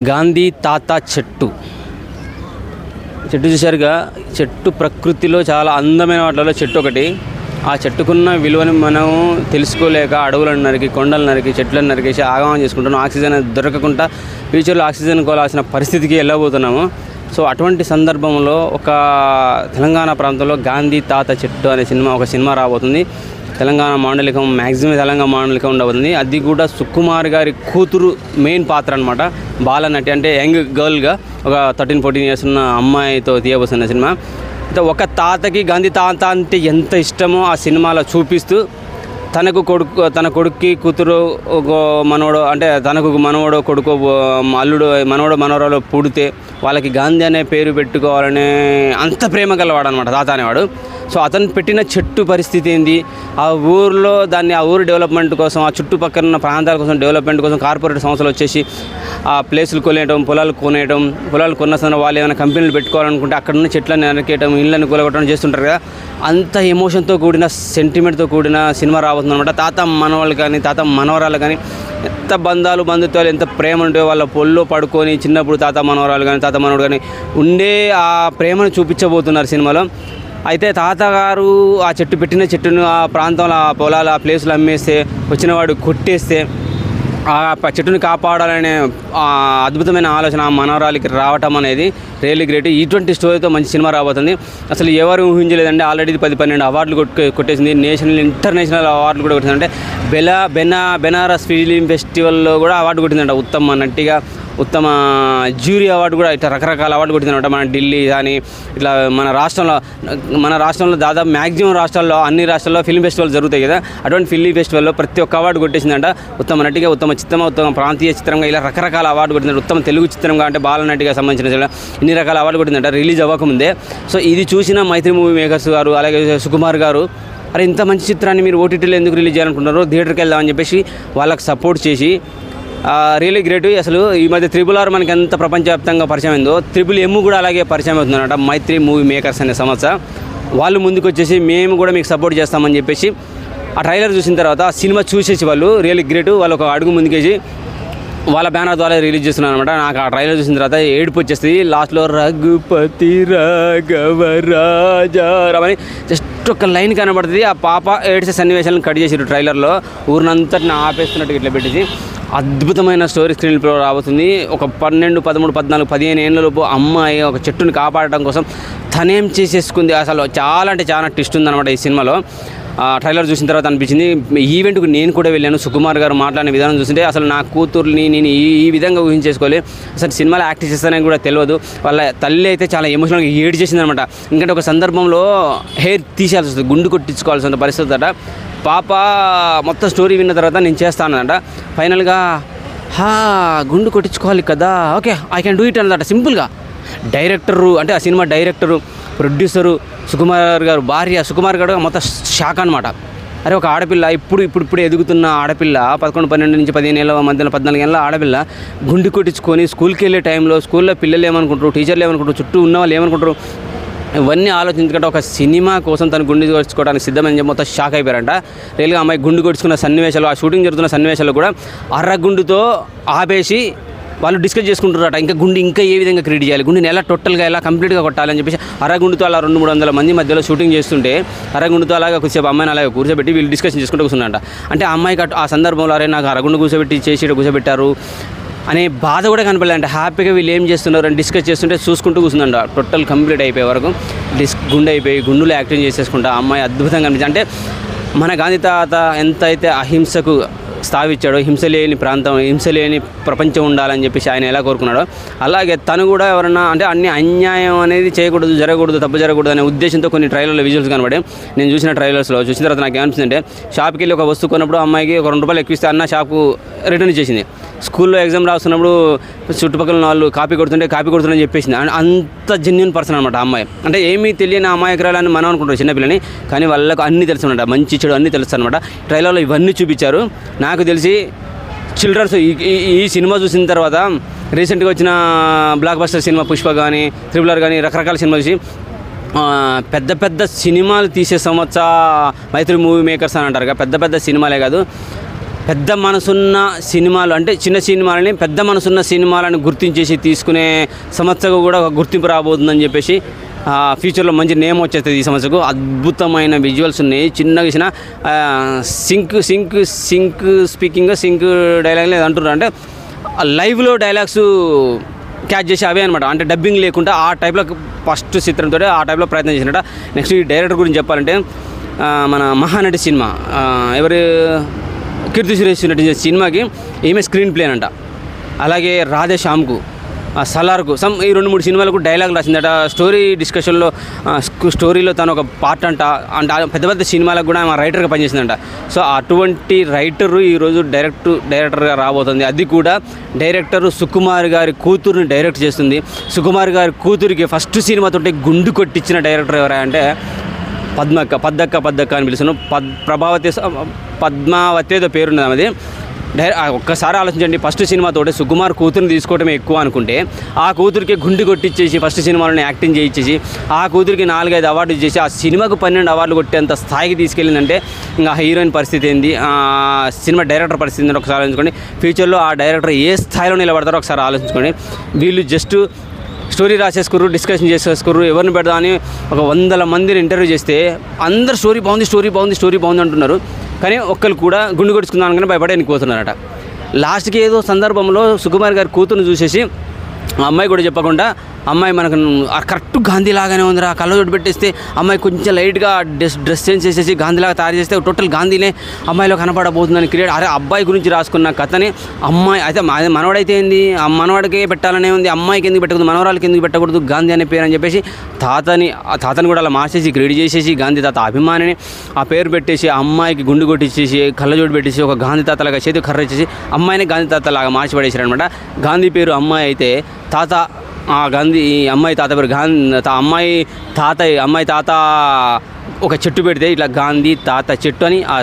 గాంధీ తాత చెట్టు చూశారుగా. చెట్టు ప్రకృతిలో చాలా అందమైన వాటిలో చెట్టు ఒకటి. ఆ చెట్టుకున్న విలువని మనం తెలుసుకోలేక అడవులను నరికి, కొండలు నరికి, చెట్లను నరికేసి ఆగమనం చేసుకుంటున్నాం. ఆక్సిజన్ దొరకకుండా ఫ్యూచర్లో ఆక్సిజన్ కోలాల్సిన పరిస్థితికి వెళ్ళబోతున్నాము. సో అటువంటి సందర్భంలో ఒక తెలంగాణ ప్రాంతంలో గాంధీ తాత చెట్టు అనే ఒక సినిమా రాబోతుంది. తెలంగాణ మాండలికం, మ్యాక్సిమం తెలంగాణ మాండలికం ఉండబోతుంది. అది కూడా సుకుమార్ గారి కూతురు మెయిన్ పాత్ర అనమాట. బాలనటి అంటే యంగ్ గర్ల్గా ఒక 13-14 ఇయర్స్ ఉన్న అమ్మాయితో తీయబోతున్న సినిమా. అయితే ఒక తాతకి గాంధీ తాత అంటే ఎంత ఇష్టమో ఆ సినిమాలో చూపిస్తూ తన కొడుక్కి కూతురు మనవడు అంటే తనకు మనవడో కొడుకో అల్లుడు మనవడో మనవరాలు పుడితే వాళ్ళకి గాంధీ అనే పేరు పెట్టుకోవాలనే అంత ప్రేమ గలవాడు అనమాట తాత అనేవాడు. సో అతను పెట్టిన చెట్టు పరిస్థితి ఏంది, ఆ ఊరిలో ఆ ఊరు డెవలప్మెంట్ కోసం, ఆ చుట్టుపక్కల ఉన్న ప్రాంతాల కోసం డెవలప్మెంట్ కోసం కార్పొరేట్ సంస్థలు వచ్చేసి ఆ ప్లేసులు కొనేయడం, పొలాలు కొన్న సందర్భంలో వాళ్ళు ఏమైనా కంపెనీలు పెట్టుకోవాలనుకుంటే అక్కడ ఉన్న చెట్లను నరికేయడం, ఇళ్ళని కూలగొట్టడం చేస్తుంటారు కదా. అంత ఎమోషన్తో కూడిన, సెంటిమెంట్తో కూడిన సినిమా రాబోతుంది అనమాట. తాత మనవాళ్ళు కానీ, తాత మనవరాలు కానీ ఎంత బంధుత్వాలు, ఎంత ప్రేమ ఉంటే వాళ్ళ పొల్లో పడుకొని చిన్నప్పుడు తాత మనవరాలు కానీ, తాత మనవడు కానీ ఉండే ఆ ప్రేమను చూపించబోతున్నారు సినిమాలో. అయితే తాతగారు ఆ పెట్టిన చెట్టును ఆ ప్రాంతంలో, ఆ పొలాలు, ఆ ప్లేసులు అమ్మేస్తే, వచ్చినవాడు కొట్టేస్తే ఆ చెట్టుని కాపాడాలనే అద్భుతమైన ఆలోచన ఆ మనవరాలికి రావటం అనేది రియల్లీ గ్రేట్. ఇటువంటి స్టోరీతో మంచి సినిమా రాబోతుంది. అసలు ఎవరు ఊహించలేదండి. ఆల్రెడీ 10-12 అవార్డులు కొట్టేసింది. ఇంటర్నేషనల్ అవార్డులు కూడా కొట్టిందంటే బెనారస్ ఫిలిం ఫెస్టివల్లో కూడా అవార్డు కొట్టిందంట. ఉత్తమ నటిగా, ఉత్తమ జ్యూరీ అవార్డు కూడా ఇట్లా రకరకాల అవార్డు కొట్టిందనమాట. మన ఢిల్లీ కానీ ఇట్లా మన రాష్ట్రంలో దాదాపు మ్యాక్సిమం అన్ని రాష్ట్రాల్లో ఫిల్మ్ ఫెస్టివల్ జరుగుతాయి కదా. అటువంటి ఫిల్మ్ ఫెస్టివల్లో ప్రతి ఒక్క అవార్డు కొట్టేసిందంట. ఉత్తమ నటిగా, ఉత్తమ చిత్రమా, ఉత్తమ ప్రాంతీయ చిత్రంగా ఇలా రకరకాల అవార్డు కొట్టిందంట. ఉత్తమ తెలుగు చిత్రంగా అంటే బాలనటిగా సంబంధించిన ఇన్ని రకాల అవార్డు కొట్టిందంట రిలీజ్ అవ్వకముందే. సో ఇది చూసిన మైత్రి మూవీ మేకర్స్ గారు, అలాగే సుకుమార్ గారు, అరే ఇంత మంచి చిత్రాన్ని మీరు ఓటీటీలో ఎందుకు రిలీజ్ చేయాలనుకుంటున్నారో, థియేటర్కి వెళ్దామని చెప్పేసి వాళ్ళకి సపోర్ట్ చేసి రియల్లీ గ్రేట్. అసలు ఈ మధ్య RRR మనకి ఎంత ప్రపంచవ్యాప్తంగా పరిచయం అయిందో, M కూడా అలాగే పరిచయం అవుతుందన్నమాట. మైత్రి మూవీ మేకర్స్ అనే సంస్థ వాళ్ళు ముందుకు వచ్చేసి మేము కూడా మీకు సపోర్ట్ చేస్తామని చెప్పేసి ఆ ట్రైలర్ చూసిన తర్వాత ఆ సినిమా చూసేసి వాళ్ళు రియల్లీ గ్రేట్. వాళ్ళు ఒక అడుగు ముందుకేసి వాళ్ళ బ్యానర్ ద్వారా రిలీజ్ చేస్తున్నారు అనమాట. నాకు ఆ ట్రైలర్ చూసిన తర్వాత ఏడుపు వచ్చేస్తుంది. లాస్ట్లో రఘుపతి రాఘవ రాజారామని జస్ట్ ఒక లైన్ కనబడుతుంది. ఆ పాప ఏడ్చే సన్నివేశాలను కట్ చేసారు ట్రైలర్లో. ఊరినంతటిని ఆపేస్తున్నట్టు ఇట్లా పెట్టేసి అద్భుతమైన స్టోరీ స్క్రీన్ ప్లే రాబోతుంది. ఒక 12, 13, 14, 15 ఏళ్ళలోపు అమ్మాయి ఒక చెట్టుని కాపాడటం కోసం తనేం చేసేసుకుంది. అసలు చాలా అంటే చాలా ట్విస్ట్ ఉందన్నమాట ఈ సినిమాలో. ట్రైలర్ చూసిన తర్వాత అనిపించింది. ఈవెంట్కు నేను కూడా వెళ్ళాను. సుకుమార్ గారు మాట్లాడిన విధానం చూస్తుంటే అసలు నా కూతుర్ని నేను ఈ విధంగా ఊహించేసుకోవాలి. అసలు సినిమాలో యాక్ట్ చేస్తానని కూడా తెలియదు. వాళ్ళ తల్లి అయితే చాలా ఎమోషనల్గా ఏడ్ చేసింది అనమాట. ఎందుకంటే ఒక సందర్భంలో హెయిర్ తీసేయాల్సి వస్తుంది, గుండు కొట్టించుకోవాల్సిన పరిస్థితి అట. పాప మొత్తం స్టోరీ విన్న తర్వాత నేను చేస్తానంట. ఫైనల్గా గుండు కొట్టించుకోవాలి కదా, okay I can do it అన్నదట సింపుల్గా. డైరెక్టరు అంటే ఆ సినిమా డైరెక్టరు, ప్రొడ్యూసరు, సుకుమార్ గారు భార్య, సుకుమార్ గారు మొత్తం షాక్ అనమాట. అరే ఒక ఆడపిల్ల ఇప్పుడు ఎదుగుతున్న ఆడపిల్ల 11, 12 నుంచి 15 ఏళ్ళ మధ్యలో 14 ఏళ్ళ ఆడపిల్ల గుండు కొట్టించుకొని స్కూల్కి వెళ్ళే టైంలో స్కూల్లో పిల్లలు ఏమనుకుంటారు, టీచర్లు ఏమనుకుంటారు, చుట్టూ ఉన్న వాళ్ళు ఏమనుకుంటారు, ఇవన్నీ ఆలోచించుకుంటే ఒక సినిమా కోసం తను గుండు కొట్టుకోవడానికి సిద్ధమని చెప్పి మొత్తం షాక్ అయిపోయారంట. రియల్గా అమ్మాయి గుండు కొట్టుకున్న సన్నివేశాలు, ఆ షూటింగ్ జరుగుతున్న సన్నివేశాలు కూడా అర్రగుండుతో ఆపేసి వాళ్ళు డిస్కస్ చేసుకుంటారట. గుండు ఇంకా ఏ విధంగా క్రియేట్ చేయాలి, గుండుని ఎలా టోటల్గా ఎలా కంప్లీట్గా కొట్టాలని చెప్పేసి అరగుండుతో అలా 200-300 మంది మధ్యలో షూటింగ్ చేస్తుంటే అరగుండుతో అలాగా కొద్దిసేపు అమ్మాయిని అలాగే కూర్చోబెట్టి వీళ్ళు డిస్కషన్ చేసుకుంటూ కూర్చున్నారంట. అంటే ఆ అమ్మాయికి ఆ సందర్భంలో అరే నాకు అరగుండు కూర్చోబెట్టారు అనే బాధ కూడా కనపడలేదంటే. హ్యాపీగా వీళ్ళు ఏం చేస్తున్నారు అని డిస్కస్ చేస్తుంటే చూసుకుంటూ కూర్చుందంట. టోటల్ కంప్లీట్ అయిపోయే వరకు గుండె అయిపోయి గుండులో యాక్టింగ్ చేసేసుకుంటా అమ్మాయి అద్భుతంగా అనిపించింది. అంటే మన గాంధీ తాత ఎంతైతే అహింసకు స్థాపించాడో, హింస లేని ప్రపంచం ఉండాలని చెప్పేసి ఆయన ఎలా కోరుకున్నాడో, అలాగే తను కూడా ఎవరన్నా అంటే అన్ని అన్యాయం అనేది జరగకూడదు, తప్పు జరగకూడదు అనే ఉద్దేశంతో కొన్ని ట్రైలర్లో విజువల్స్ కనబడే. నేను చూసిన ట్రైలర్స్లో చూసిన తర్వాత నాకు ఏమనిపించిందంటే, షాప్కి వెళ్ళి ఒక వస్తువు కొన్నప్పుడు అమ్మాయికి ఒక 2 రూపాయలు ఎక్కువ ఇస్తే అన్న షాప్కు రిటర్న్ ఇచ్చేసింది. స్కూల్లో ఎగ్జామ్ రాస్తున్నప్పుడు చుట్టుపక్కల వాళ్ళు కాపీ కొడుతుందని చెప్పేసింది. అంత జెన్యూన్ పర్సన్ అనమాట అమ్మాయి. అంటే ఏమీ తెలియని అమాయకురాలని మనం అనుకుంటారు చిన్నపిల్లని, కానీ వాళ్ళకు అన్నీ తెలుసు అనమాట, మంచి చెడు అన్నీ తెలుసు అనమాట. ట్రైలర్లో ఇవన్నీ చూపించారు. నాకు తెలిసి చిల్డ్రన్స్ ఈ సినిమా చూసిన తర్వాత రీసెంట్గా వచ్చిన బ్లాక్ బస్టర్ సినిమా పుష్ప కానీ, RRR కానీ రకరకాల సినిమా చూసి పెద్ద సినిమాలు తీసే మైత్రి మూవీ మేకర్స్ అని అంటారు. పెద్ద సినిమాలే కాదు, పెద్ద మనసున్న సినిమాలు అంటే చిన్న సినిమాలని పెద్ద మనసున్న సినిమాలను గుర్తించేసి తీసుకునే సంస్థకు కూడా ఒక గుర్తింపు రాబోతుందని చెప్పేసి ఫ్యూచర్లో మంచి నేమ్ వచ్చేస్తుంది ఈ సంస్థకు. అద్భుతమైన విజువల్స్ ఉన్నాయి. చిన్నగా ఇచ్చిన సింక్ స్పీకింగ్ డైలాగ్ లేదు అంటున్నారు, అంటే లైవ్లో డైలాగ్స్ క్యాచ్ చేసి అవే అనమాట. అంటే డబ్బింగ్ లేకుండా ఆ టైప్లో ఫస్ట్ చిత్రంతో ఆ టైప్లో ప్రయత్నం చేసినట్ట. నెక్స్ట్ ఈ డైరెక్టర్ గురించి చెప్పాలంటే మన మహానటి సినిమా ఎవరు కీర్తి సురేష్ నటించిన సినిమాకి ఈమె స్క్రీన్ ప్లే అంట. అలాగే రాధేశ్యామ్కు సలార్కు ఈ 2-3 సినిమాలకు డైలాగ్ రాసిందట. స్టోరీ డిస్కషన్లో స్టోరీలో తను ఒక పార్ట్ అంటే పెద్ద పెద్ద సినిమాలకు కూడా ఆమె రైటర్గా పనిచేసిందంట. సో అటువంటి రైటరు ఈరోజు డైరెక్టర్గా రాబోతుంది. అది కూడా డైరెక్టరు సుకుమార్ గారి కూతురుని డైరెక్ట్ చేస్తుంది. సుకుమార్ గారి కూతురికి ఫస్ట్ సినిమాతో గుండు కొట్టించిన డైరెక్టర్ ఎవరా అంటే పద్దక్క అని పిలుస్తున్నాను. పద్మావతి ఏదో పేరున్నది ఆమెది. ఒక్కసారి ఆలోచించండి, ఫస్ట్ సినిమాతో సుకుమార్ కూతురుని తీసుకోవడమే ఎక్కువ అనుకుంటే ఆ కూతురికి గుండు కొట్టించేసి ఫస్ట్ సినిమాలోనే యాక్టింగ్ చేయించేసి ఆ కూతురికి 4-5 అవార్డులు చేసి ఆ సినిమాకు 12 అవార్డులు కొట్టేంత స్థాయికి తీసుకెళ్ళిందంటే ఇంకా హీరోయిన్ పరిస్థితి ఏంది, సినిమా డైరెక్టర్ పరిస్థితి ఏంటి ఒకసారి ఆలోచించుకోండి. ఫ్యూచర్లో ఆ డైరెక్టర్ ఏ స్థాయిలో నిలబడతారో ఒకసారి ఆలోచించుకోండి. వీళ్ళు జస్ట్ స్టోరీ రాసేసుకుర్రు, డిస్కషన్ చేసేసుకుర్రు, ఎవరిని పెడదామని ఒక 100 మందిని ఇంటర్వ్యూ చేస్తే అందరు స్టోరీ బాగుంది అంటున్నారు. కానీ ఒక్కరు కూడా గుండు కొట్టుకుందాం కానీ భయపడే ఎన్నిపోతున్నారట. లాస్ట్కి ఏదో సందర్భంలో సుకుమార్ గారి కూతురుని చూసేసి ఆ అమ్మాయి కూడా చెప్పకుండా అమ్మాయి మనకు కరెక్ట్ గాంధీలాగానే ఉందిరా, కళ్ళజోడు పెట్టేస్తే అమ్మాయి కొంచెం లైట్గా డ్రెస్ చేంజ్ చేసేసి గాంధీలాగా తయారు చేస్తే టోటల్ గాంధీనే అమ్మాయిలో కనపడబోతుందని క్రియేట్. అరే అబ్బాయి గురించి రాసుకున్న కథని అమ్మాయి అయితే మనవాడైతే ఏంది, ఆ మనవాడికే పెట్టాలనే ఉంది, అమ్మాయికి ఎందుకు పెట్టకూడదు, మనవరాలకి ఎందుకు పెట్టకూడదు గాంధీ అనే పేరు అని చెప్పేసి తాతని కూడా అలా మార్చేసి క్రెడిట్ చేసేసి గాంధీ తాత అభిమానిని ఆ పేరు పెట్టేసి ఆ అమ్మాయికి గుండు కొట్టించేసి కళ్ళజోడు పెట్టేసి ఒక గాంధీ తాతలాగా చేతి కర్ర ఇచ్చేసి అమ్మాయిని గాంధీ తాతలాగా మార్చి పడేసారు అనమాట. గాంధీ పేరు అమ్మాయి అయితే తాత గాంధీ, అమ్మాయి తాత పేరు అమ్మాయి తాత ఒక చెట్టు పెడితే ఇట్లా గాంధీ తాత చెట్టు అని ఆ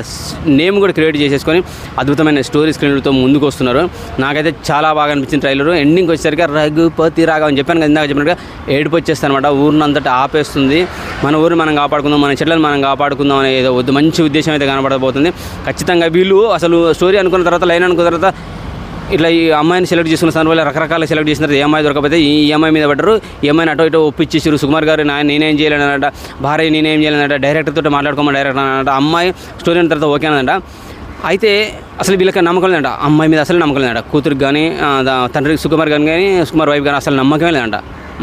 నేమ్ కూడా క్రియేట్ చేసేసుకొని అద్భుతమైన స్టోరీ స్క్రీన్లతో ముందుకు వస్తున్నారు. నాకైతే చాలా బాగా అనిపించింది ట్రైలర్. ఎండింగ్ వచ్చేసరికి రఘుపతి రాఘవ అని చెప్పాను కదా, ఇందాక చెప్పినట్టుగా ఏడుపు వచ్చేస్తాను అనమాట. ఊరినంతటా ఆపేస్తుంది. మన ఊరిని మనం కాపాడుకుందాం, మన చెట్లను మనం కాపాడుకుందాం అనే ఏదో మంచి ఉద్దేశం అయితే కనబడబోతుంది. ఖచ్చితంగా వీళ్ళు అసలు స్టోరీ అనుకున్న తర్వాత లైన్ అనుకున్న తర్వాత ఇట్లా ఈ అమ్మాయిని సెలెక్ట్ చేసుకున్న సందర్భంలో రకరకాల సెలెక్ట్ చేసిన తర్వాత ఈ అమ్మాయి దొరకపోతే ఈ అమ్మాయి మీద పడ్డారు. ఈ అమ్మాయిని అటో ఇటో ఒప్పించేసారు. సుకుమార్ గారు నేనేం చేయలేనట, భార్య నేనేం చేయలేనట, డైరెక్టర్తో మాట్లాడుకోమని డైరెక్టర్ అన్నట. అమ్మాయి స్టోరీ అయిన తర్వాత ఓకే అన్నదంట. అయితే అసలు వీళ్ళకి నమ్మకం లేదంట, అమ్మాయి మీద అసలు నమ్మకం లేదంట. కూతురికి కానీ తండ్రికి సుకుమార్ గారిని కానీ సుకుమార్ వైఫ్ కానీ అసలు నమ్మకమే లేదంట.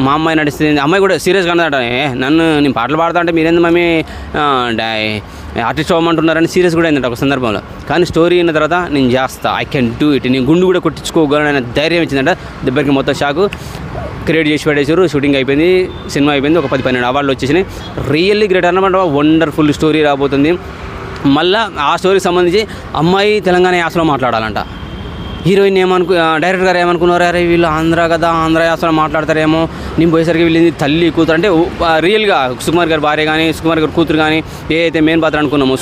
మా అమ్మాయి నడుస్తుంది, అమ్మాయి కూడా సీరియస్గా అన్నదట. నేను పాటలు పాడతా అంటే మీరేంది మమ్మీ ఆర్టిస్ట్ అవ్వమంటున్నారని సీరియస్ కూడా అయిందంట ఒక సందర్భంలో. కానీ స్టోరీ అయిన తర్వాత నేను చేస్తా, ఐ కెన్ డూ ఇట్, నేను గుండు కూడా కొట్టించుకోగలను ధైర్యం ఇచ్చిందంట. దెబ్బకి మొత్తం షాకు క్రియేట్ చేసి పడేసారు. షూటింగ్ అయిపోయింది, సినిమా అయిపోయింది, ఒక 10-12 అవార్డులు వచ్చేసినాయి. రియల్లీ గ్రేట్ అన్నమాట. వండర్ఫుల్ స్టోరీ రాబోతుంది. మళ్ళీ ఆ స్టోరీకి సంబంధించి అమ్మాయి తెలంగాణ యాసలో మాట్లాడాలంట. హీరోయిన్ డైరెక్టర్ గారు ఏమనుకున్నారు, అరే వీళ్ళు ఆంధ్ర కదా, ఆంధ్ర యాసలో మాట్లాడతారేమో, నేను పోయేసరికి వీళ్ళని తల్లి కూతురు అంటే రియల్గా సుకుమార్ గారి భార్య కానీ సుకుమార్ గారి కూతురు కానీ ఏ అయితే మెయిన్ పాత్ర అనుకున్నామో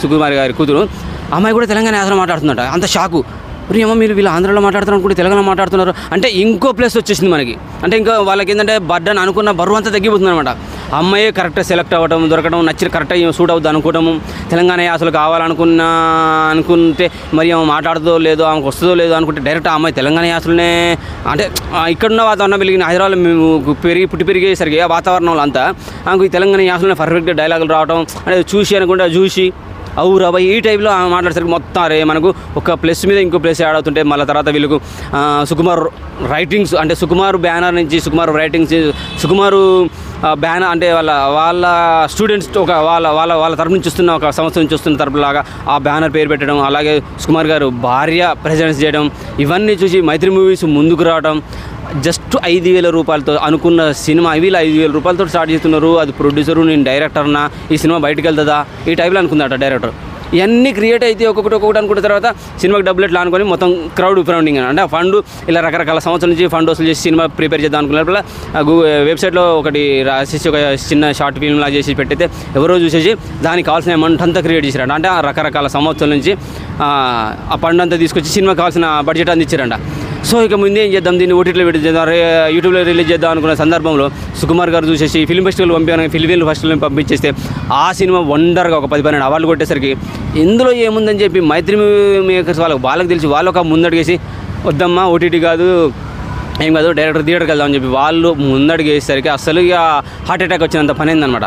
సుకుమార్ గారి కూతురు అమ్మాయి కూడా తెలంగాణ యాసలో మాట్లాడుతుందట. అంత షాకు, ఏమో మీరు వీళ్ళు ఆంధ్రలో మాట్లాడుతున్నారు అనుకుంటే తెలంగాణ మాట్లాడుతున్నారు అంటే ఇంకో ప్లేస్ వచ్చేసింది మనకి. అంటే ఇంకా వాళ్ళకి ఏంటంటే బర్డన్ అనుకున్న బరువు అంతా తగ్గిపోతుంది అనమాట. అమ్మాయి కరెక్ట్గా సెలెక్ట్ అవ్వడం, దొరకడం, నచ్చిన కరెక్ట్గా సూట్ అవుద్ది అనుకోవడము, తెలంగాణ యాసలు కావాలనుకుంటే మరి ఆమె మాట్లాడుతుందో లేదో, ఆమెకు వస్తుందో లేదో అనుకుంటే డైరెక్ట్ ఆ అమ్మాయి తెలంగాణ యాసలనే అంటే ఇక్కడున్న వాతావరణం వెలిగిన హైదరాబాద్లో మేము పుట్టి పెరిగేసరికి ఆ వాతావరణంలో అంతా ఆమెకు ఈ తెలంగాణ యాసలోనే పర్ఫెక్ట్గా డైలాగులు రావడం అంటే చూసి అనుకుంటే చూసి అవురా బాయ్ ఈ టైప్లో మాట్లాడేసరికి మొత్తం అరే మనకు ఒక ప్లస్ మీద ఇంకో ప్లస్ యాడ్ అవుతుంటే మళ్ళీ తర్వాత వీళ్ళకు సుకుమార్ రైటింగ్స్ అంటే సుకుమార్ బ్యానర్ నుంచి సుకుమార్ రైటింగ్స్ సుకుమారు బ్యానర్ అంటే వాళ్ళ స్టూడెంట్స్ ఒక వాళ్ళ తరపు నుంచి వస్తున్న ఒక సంస్థ నుంచి వస్తున్న తరపులాగా ఆ బ్యానర్ పేరు పెట్టడం, అలాగే సుకుమార్ గారు భార్య ప్రెజెన్స్ చేయడం, ఇవన్నీ చూసి మైత్రి మూవీస్ ముందుకు రావడం. జస్ట్ 5,000 రూపాయలతో అనుకున్న సినిమా వీళ్ళు 5,000 రూపాయలతో స్టార్ట్ చేస్తున్నారు. అది ప్రొడ్యూసరు, నేను డైరెక్టర్నా, ఈ సినిమా బయటకు వెళ్తుందా ఈ టైప్లో అనుకుందట డైరెక్టర్. ఇవన్నీ క్రియేట్ అయితే ఒక్కొక్కటి అనుకున్న తర్వాత సినిమాకి డబ్బులు ఎట్లా అనుకొని మొత్తం క్రౌడ్ ఫండింగ్ అంటే ఆ ఫండ్ ఇలా రకరకాల సంవత్సరాల నుంచి ఫండ్ వసూలు చేసి సినిమా ప్రిపేర్ చేద్దాం అనుకున్నప్పుడు వెబ్సైట్లో ఒకటి రాసేసి ఒక చిన్న షార్ట్ ఫిల్మ్ లాగా చేసి పెట్టితే ఎవరో చూసేసి దానికి కావాల్సిన అమౌంట్ అంతా క్రియేట్ చేశారంట. అంటే రకరకాల సంవత్సరాల నుంచి ఆ ఫండ్ అంతా తీసుకొచ్చి సినిమాకి కావాల్సిన బడ్జెట్ అందించారంట. సో ఇక ముందే ఏం చేద్దాం, దీన్ని ఓటీటీలో రిలీజ్ చేద్దాం, యూట్యూబ్లో రిలీజ్ చేద్దాం అనుకున్న సందర్భంలో సుకుమార్ గారు చూసేసి ఫిల్మ్ ఫెస్టివల్ పంపాను, ఫిల్మ్ ఫెస్టివల్ పంపించేస్తే ఆ సినిమా వండర్గా ఒక 10-12 అవార్డులు కొట్టేసరికి ఇందులో ఏముందని చెప్పి మైత్రి మేకర్స్ వాళ్ళకి తెలిసి వాళ్ళు ఒక ముందడిగేసి వద్దమ్మా ఓటీటీ కాదు ఏం కాదు డైరెక్టర్ థియేటర్కి వెళ్దామని చెప్పి వాళ్ళు ముందడిగేసరికి అసలు ఇక హార్ట్ అటాక్ వచ్చినంత పని అయిందనమాట.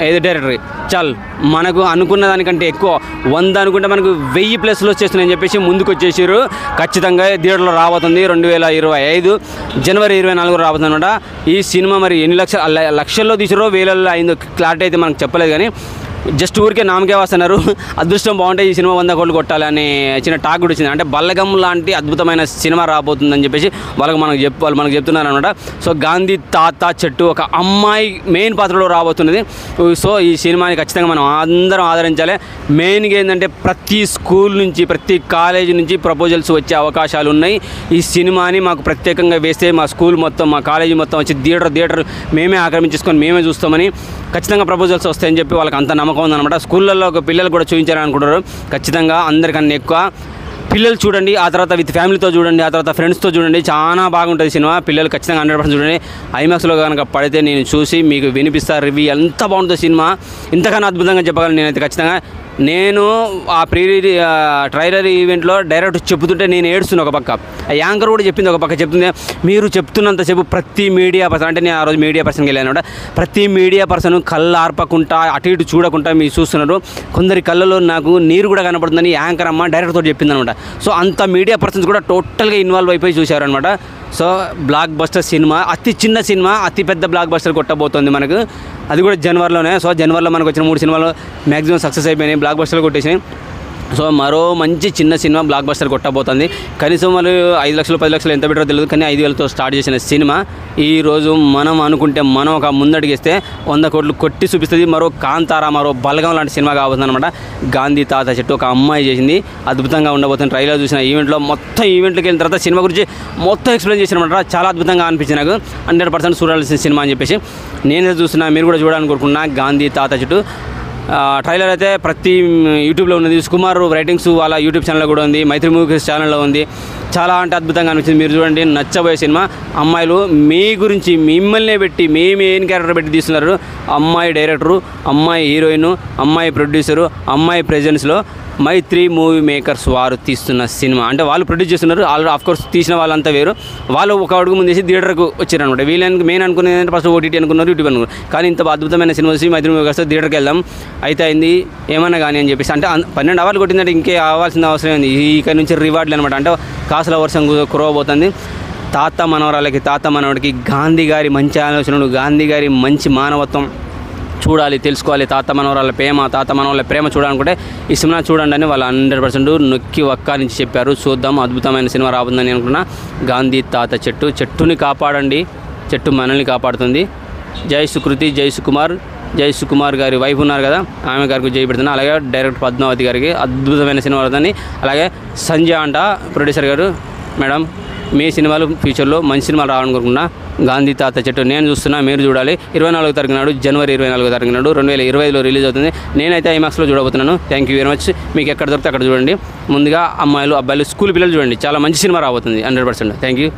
ఏది డైరెక్టర్ చాలు మనకు అనుకున్న దానికంటే ఎక్కువ 100 అనుకుంటే మనకు 1000+ వచ్చేస్తున్నాయని చెప్పేసి ముందుకు వచ్చేసారు. ఖచ్చితంగా థియేటర్లో రాబోతుంది 2025 జనవరి 24 రాబోతుంది అనమాట. ఈ సినిమా మరి ఎన్ని లక్షల్లో తీసారో వేలల్లో అయిందో క్లారిటీ అయితే మనకు చెప్పలేదు, కానీ జస్ట్ ఊరికే నామకే వస్తున్నారు. అదృష్టం బాగుంటే ఈ సినిమా 100 కోట్లు కొట్టాలని చిన్న టాక్ కూడా వచ్చింది. అంటే బల్లగం లాంటి అద్భుతమైన సినిమా రాబోతుందని చెప్పేసి వాళ్ళు మనకు చెప్తున్నారు అనమాట. సో గాంధీ తాత చెట్టు ఒక అమ్మాయి మెయిన్ పాత్రలో రాబోతున్నది. సో ఈ సినిమాని ఖచ్చితంగా మనం అందరం ఆదరించాలి. మెయిన్గా ఏంటంటే ప్రతి స్కూల్ నుంచి ప్రతి కాలేజీ నుంచి ప్రపోజల్స్ వచ్చే అవకాశాలు ఉన్నాయి. ఈ సినిమాని మాకు ప్రత్యేకంగా వేస్తే మా స్కూల్ మొత్తం మా కాలేజీ మొత్తం వచ్చి థియేటర్ మేమే ఆక్రమించుకొని మేమే చూస్తామని ఖచ్చితంగా ప్రపోజల్స్ వస్తాయని చెప్పి వాళ్ళకి అంత నమ్మకం ఉందన్నమాట. స్కూళ్ళల్లో పిల్లలు కూడా చూపించాలని అనుకుంటారు. ఖచ్చితంగా అందరికన్నా ఎక్కువ పిల్లలు చూడండి, ఆ తర్వాత విత్ ఫ్యామిలీతో చూడండి, ఆ తర్వాత ఫ్రెండ్స్తో చూడండి. చాలా బాగుంటుంది సినిమా. పిల్లలు ఖచ్చితంగా 100% చూడండి. ఐమాక్స్లో కనుక పడితే నేను చూసి మీకు వినిపిస్తా రివ్యూ ఎంత బాగుంటుంది సినిమా. ఇంతకన్నా అద్భుతంగా చెప్పగలను నేనైతే. ఖచ్చితంగా నేను ఆ ట్రైలర్ ఈవెంట్లో డైరెక్ట్ చెప్తుంటే నేను ఏడుస్తున్నా ఒక పక్క, యాంకర్ కూడా చెప్పింది ఒక పక్క చెప్తుంది, మీరు చెప్తున్నంతసేపు ప్రతి మీడియా పర్సన్, అంటే నేను ఆ రోజు మీడియా పర్సన్కి వెళ్ళాను అనమాట, ప్రతి మీడియా పర్సన్ కళ్ళు ఆర్పకుండా అటు ఇటు చూడకుండా మీరు చూస్తున్నారు. కొందరి కళ్ళలో నాకు నీరు కూడా కనపడుతుందని యాంకర్ అమ్మ డైరెక్టర్తో చెప్పింది అనమాట. సో అంత మీడియా పర్సన్స్ కూడా టోటల్గా ఇన్వాల్వ్ అయిపోయి చూశారనమాట. సో బ్లాక్ బస్టర్ సినిమా, అతి చిన్న సినిమా అతి పెద్ద బ్లాక్ బస్టర్ కొట్టబోతోంది మనకు. అది కూడా జనవరిలోనే. సో జనవరిలో మనకు వచ్చిన 3 సినిమాలు మ్యాక్సిమం సక్సెస్ అయిపోయినాయి, బ్లాక్ బస్టర్లు కొట్టేసినాయి. సో మరో మంచి చిన్న సినిమా బ్లాక్ బస్టర్ కొట్టబోతుంది. కనీసం వాళ్ళు 5 లక్షలు 10 లక్షలు ఎంత పెట్టారో తెలియదు, కానీ 5,000తో స్టార్ట్ చేసిన సినిమా ఈరోజు మనం అనుకుంటే మనం ఒక ముందడిగేస్తే 100 కోట్లు కొట్టి చూపిస్తుంది. మరో కాంతారా, మరో బలగం లాంటి సినిమా కాబోతుంది అనమాట. గాంధీ తాత చెట్టు ఒక అమ్మాయి చేసింది, అద్భుతంగా ఉండబోతుంది. ట్రైలర్ చూసిన ఈవెంట్లో మొత్తం ఈవెంట్కి వెళ్ళిన తర్వాత సినిమా గురించి మొత్తం ఎక్స్ప్లెయిన్ చేసినమాట. చాలా అద్భుతంగా అనిపించింది నాకు. 100% చూడాల్సిన సినిమా అని చెప్పేసి నేనే చూస్తున్నా, మీరు కూడా చూడాలని కోరుకున్నా. గాంధీ తాత చెట్టు ట్రైలర్ అయితే ప్రతి యూట్యూబ్లో ఉన్నది. సుకుమార్ రైటింగ్స్ వాళ్ళ యూట్యూబ్ ఛానల్లో కూడా ఉంది, మైత్రి మూవీస్ ఛానల్లో ఉంది. చాలా అంటే అద్భుతంగా అనిపించింది. మీరు చూడండి, నచ్చబోయే సినిమా. అమ్మాయిలు మీ గురించి మిమ్మల్నే పెట్టి మీ మెయిన్ క్యారెక్టర్ పెట్టి తీస్తున్నారు. అమ్మాయి డైరెక్టరు, అమ్మాయి హీరోయిన్, అమ్మాయి ప్రొడ్యూసరు, అమ్మాయి ప్రెజెన్స్లో మైత్రి మూవీ మేకర్స్ వారు తీస్తున్న సినిమా. అంటే వాళ్ళు ప్రొడ్యూస్ చేస్తున్నారు, ఆల్రెడీ ఆఫ్కోర్స్ తీసిన వాళ్ళంతా వేరు. వాళ్ళు ఒక అడుగు ముందేసి థియేటర్కు వచ్చారనమాట. వీళ్ళకి మెయిన్ అనుకునేది ఏంటంటే ఫస్ట్ ఓటీటీ అనుకున్నారు, యూట్యూబ్ అనుకున్నారు. కానీ ఇంత అద్భుతమైన సినిమా చూసి మైత్రి మూవీ మేకర్స్ థియేటర్కి వెళ్దాం అయితే అయింది ఏమన్నా కానీ అని చెప్పేసి. అంటే 12 అవర్లు కొట్టిందంటే ఇంకే అవ్వాల్సిన అవసరం ఉంది. ఇక్కడ నుంచి రివార్డులు అనమాట. అంటే కాసుల వర్షం కురవబోతుంది. తాత మనవరాలకి తాత మనవడికి గాంధీ గారి మంచి ఆలోచనలు, గాంధీ గారి మంచి మానవత్వం చూడాలి, తెలుసుకోవాలి. తాత మనవరాల ప్రేమ చూడాలనుకుంటే ఈ సినిమా చూడండి అని వాళ్ళు 100% నొక్కి నుంచి చెప్పారు. చూద్దాం, అద్భుతమైన సినిమా రాబోతుందని అనుకున్నా. గాంధీ తాత చెట్టుని కాపాడండి, చెట్టు మనల్ని కాపాడుతుంది. జై సుకృతి, జై సుకుమార్. జై సుకుమార్ గారి వైఫ్ ఉన్నారు కదా, ఆమె గారికి జై పెడుతున్నా. అలాగే డైరెక్టర్ పద్మావతి గారికి అద్భుతమైన సినిమా అవుతుందని. అలాగే సంజయ్ అంట ప్రొడ్యూసర్ గారు, మేడం మీ సినిమాలు ఫ్యూచర్లో మంచి సినిమాలు రావాలని కోరుకున్నా. గాంధీ తాత చెట్టు నేను చూస్తున్నా, మీరు చూడాలి. 24 తారీఖు నాడు, జనవరి 24 తారీఖు నాడు 2025లో రిలీజ్ అవుతుంది. నేనైతే ఐమాక్స్లో చూడబోతున్నాను. Thank you very much. మీకు ఎక్కడ దొరికితే అక్కడ చూడండి. ముందుగా అమ్మాయిలు అబ్బాయిలు స్కూల్ పిల్లలు చూడండి, చాలా మంచి సినిమా రాబోతుంది 100%. Thank you.